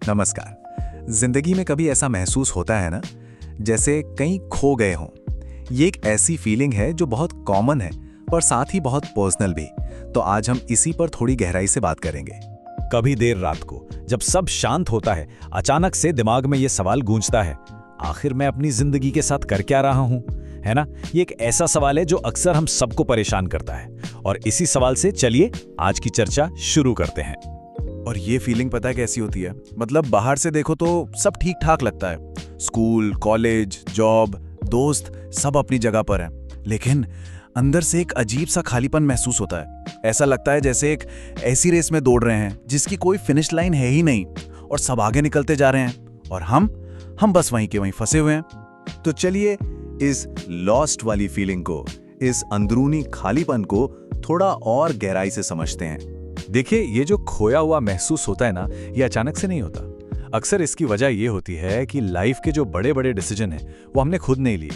नमस्कार। जिंदगी में कभी ऐसा महसूस होता है ना, जैसे कहीं खो गए हों। ये एक ऐसी फीलिंग है जो बहुत कॉमन है और साथ ही बहुत पर्सनल भी। तो आज हम इसी पर थोड़ी गहराई से बात करेंगे। कभी देर रात को जब सब शांत होता है, अचानक से दिमाग में ये सवाल गूंजता है, आखिर मैं अपनी जिंदगी के साथ कर क्या रहा हूं? है ना? ये एक ऐसा सवाल है जो अक्सर हम सबको परेशान करता है। और इसी सवाल से चलिए आज की चर्चा शुरू करते हैं। और ये फीलिंग पता है कैसी होती है? मतलब बाहर से देखो तो सब ठीक ठाक लगता है, स्कूल, कॉलेज, जॉब, दोस्त सब अपनी जगह पर हैं, लेकिन अंदर से एक अजीब सा खालीपन महसूस होता है। ऐसा लगता है जैसे एक ऐसी रेस में दौड़ रहे हैं जिसकी कोई फिनिश लाइन है ही नहीं और सब आगे निकलते जा रहे हैं और हम बस वहीं के वहीं फंसे हुए हैं। तो चलिए इस लॉस्ट वाली फीलिंग को, इस अंदरूनी खालीपन को थोड़ा और गहराई से समझते हैं। देखिए, ये जो खोया हुआ महसूस होता है ना, ये अचानक से नहीं होता। अक्सर इसकी वजह ये होती है कि लाइफ के जो बड़े बड़े डिसीजन हैं वो हमने खुद नहीं लिए,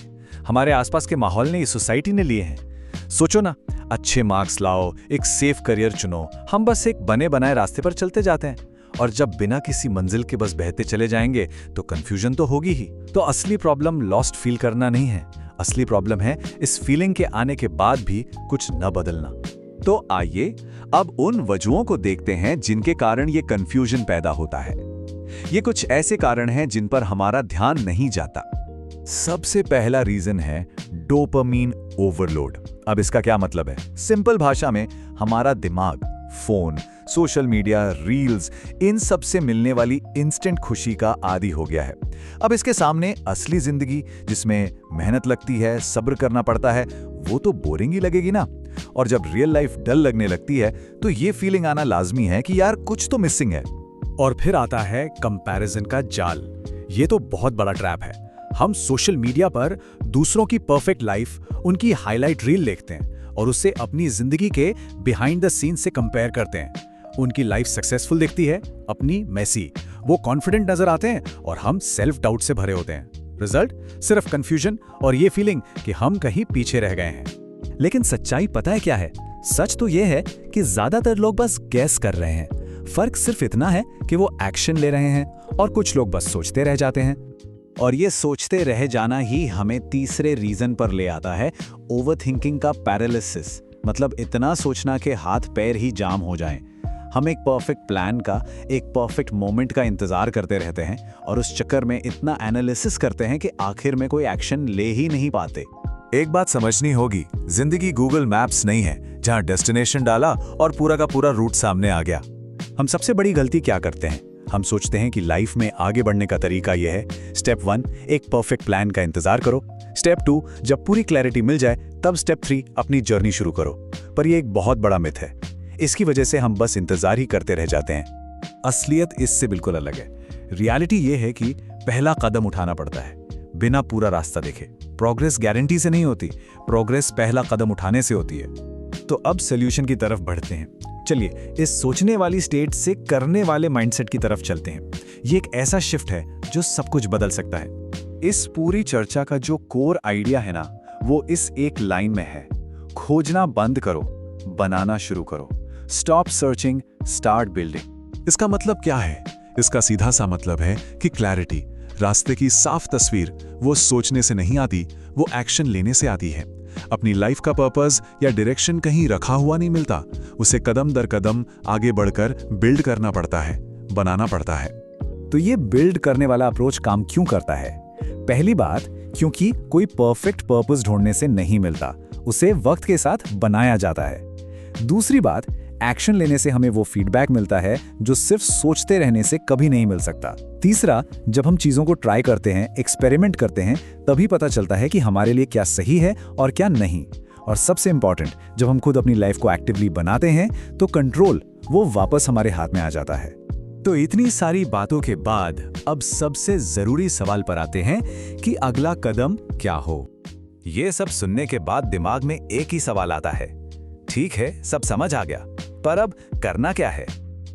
हमारे आसपास के माहौल ने, इस सोसाइटी ने लिए हैं। सोचो ना, अच्छे मार्क्स लाओ, एक सेफ करियर चुनो, हम बस एक बने बनाए रास्ते पर चलते जाते हैं और जब बिना किसी मंजिल के बस बहते चले जाएंगे तो कंफ्यूजन तो होगी ही। तो असली प्रॉब्लम लॉस्ट फील करना नहीं है, असली प्रॉब्लम है इस फीलिंग के आने के बाद भी कुछ न बदलना। तो आइए अब उन वजहों को देखते हैं जिनके कारण ये कंफ्यूजन पैदा होता है। ये कुछ ऐसे कारण हैं जिन पर हमारा ध्यान नहीं जाता। सबसे पहला रीजन है डोपामीन ओवरलोड। अब इसका क्या मतलब है? सिंपल भाषा में हमारा दिमाग फोन, सोशल मीडिया, रील्स, इन सब से मिलने वाली इंस्टेंट खुशी का आदी हो गया है। अब इसके सामने असली जिंदगी, जिसमें मेहनत लगती है, सब्र करना पड़ता है, वो तो बोरिंग ही लगेगी ना। और जब रियल लाइफ डल लगने लगती है तो ये फीलिंग आना लाजमी है कि यार कुछ तो मिसिंग है। और फिर आता है कंपैरिजन का जाल। ये तो बहुत बड़ा ट्रैप है। हम सोशल मीडिया पर दूसरों की परफेक्ट लाइफ, उनकी हाईलाइट रील देखते हैं और उससे अपनी जिंदगी के बिहाइंड द सीन से कंपेयर करते हैं। उनकी लाइफ सक्सेसफुल दिखती है, अपनी मैसी। वो कॉन्फिडेंट नजर आते हैं और हम सेल्फ डाउट से भरे होते हैं। रिजल्ट सिर्फ कंफ्यूजन और ये फीलिंग कि हम कहीं पीछे रह गए हैं। लेकिन सच्चाई पता है क्या है? सच तो यह है कि ज्यादातर लोग बस गैस कर रहे हैं। फर्क सिर्फ इतना है कि वो एक्शन ले रहे हैं और कुछ लोग बस सोचते रह जाते हैं। और ये सोचते रह जाना ही हमें तीसरे रीजन पर ले आता है, ओवरथिंकिंग का पैरालिसिस। मतलब इतना सोचना कि हाथ पैर ही जाम हो जाएं। हम एक परफेक्ट प्लान का, एक परफेक्ट मोमेंट का इंतजार करते रहते हैं और उस चक्कर में इतना एनालिसिस करते हैं कि आखिर में कोई एक्शन ले ही नहीं पाते। एक बात समझनी होगी, जिंदगी गूगल मैप्स नहीं है जहां डेस्टिनेशन डाला और पूरा का पूरा रूट सामने आ गया। हम सबसे बड़ी गलती क्या करते हैं? हम सोचते हैं कि लाइफ में आगे बढ़ने का तरीका यह है, स्टेप 1 एक परफेक्ट प्लान का इंतजार करो, स्टेप 2 जब पूरी क्लैरिटी मिल जाए तब स्टेप 3 अपनी जर्नी शुरू करो। पर यह एक बहुत बड़ा मिथ है। इसकी वजह से हम बस इंतजार ही करते रह जाते हैं। असलियत इससे बिल्कुल अलग है। रियलिटी यह है कि पहला कदम उठाना पड़ता है, बिना पूरा रास्ता देखे। प्रोग्रेस गारंटी से नहीं होती, प्रोग्रेस पहला कदम उठाने से होती है। तो अब सॉल्यूशन की तरफ बढ़ते हैं। चलिए इस सोचने वाली स्टेट से करने वाले माइंडसेट की तरफ चलते हैं। ये एक ऐसा शिफ्ट है जो सब कुछ बदल सकता है। इस पूरी चर्चा का जो कोर आइडिया है ना, वो इस एक लाइन में है, खोजना बंद करो, बनाना शुरू करो। Stop searching, start building. इसका मतलब क्या है? इसका सीधा सा मतलब है कि क्लैरिटी, रास्ते की साफ तस्वीर, वो सोचने से नहीं आती, वो एक्शन लेने से आती है। अपनी लाइफ का पर्पस या डायरेक्शन कहीं रखा हुआ नहीं मिलता, उसे कदम दर कदम आगे बढ़कर बिल्ड करना पड़ता है, बनाना पड़ता है। तो ये बिल्ड करने वाला अप्रोच काम क्यों करता है? पहली बात, क्योंकि कोई परफेक्ट पर्पस ढूंढने से नहीं मिलता, उसे वक्त के साथ बनाया जाता है। दूसरी बात, एक्शन लेने से हमें वो फीडबैक मिलता है जो सिर्फ सोचते रहने से कभी नहीं मिल सकता। तीसरा, जब हम चीजों को ट्राई करते हैं, एक्सपेरिमेंट करते हैं, तभी पता चलता है कि हमारे लिए क्या सही है और क्या नहीं। और सबसे इंपॉर्टेंट, जब हम खुद अपनी लाइफ को एक्टिवली बनाते हैं तो कंट्रोल वो वापस हमारे हाथ में आ जाता है। तो इतनी सारी बातों के बाद अब सबसे जरूरी सवाल पर आते हैं कि अगला कदम क्या हो। ये सब सुनने के बाद दिमाग में एक ही सवाल आता है, ठीक है सब समझ आ गया, पर अब करना क्या है?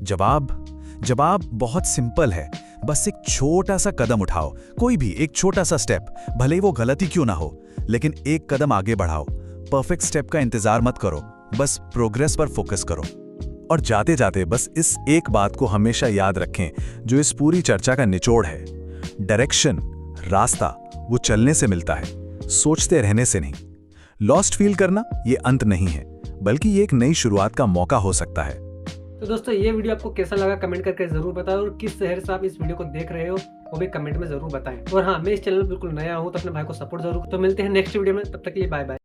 जवाब बहुत सिंपल है। बस एक छोटा सा कदम उठाओ, कोई भी एक छोटा सा स्टेप, भले ही वो गलती क्यों ना हो, लेकिन एक कदम आगे बढ़ाओ। परफेक्ट स्टेप का इंतजार मत करो, बस प्रोग्रेस पर फोकस करो। और जाते जाते बस इस एक बात को हमेशा याद रखें जो इस पूरी चर्चा का निचोड़ है। डायरेक्शन, रास्ता, वो चलने से मिलता है, सोचते रहने से नहीं। लॉस्ट फील करना ये अंत नहीं है, बल्कि ये एक नई शुरुआत का मौका हो सकता है। तो दोस्तों ये वीडियो आपको कैसा लगा कमेंट करके जरूर बताओ, और किस शहर से आप इस वीडियो को देख रहे हो वो भी कमेंट में जरूर बताएं। और हाँ, मैं इस चैनल में बिल्कुल नया हूँ तो अपने भाई को सपोर्ट जरूर। तो मिलते हैं नेक्स्ट वीडियो में, तब तक के लिए बाय बाय।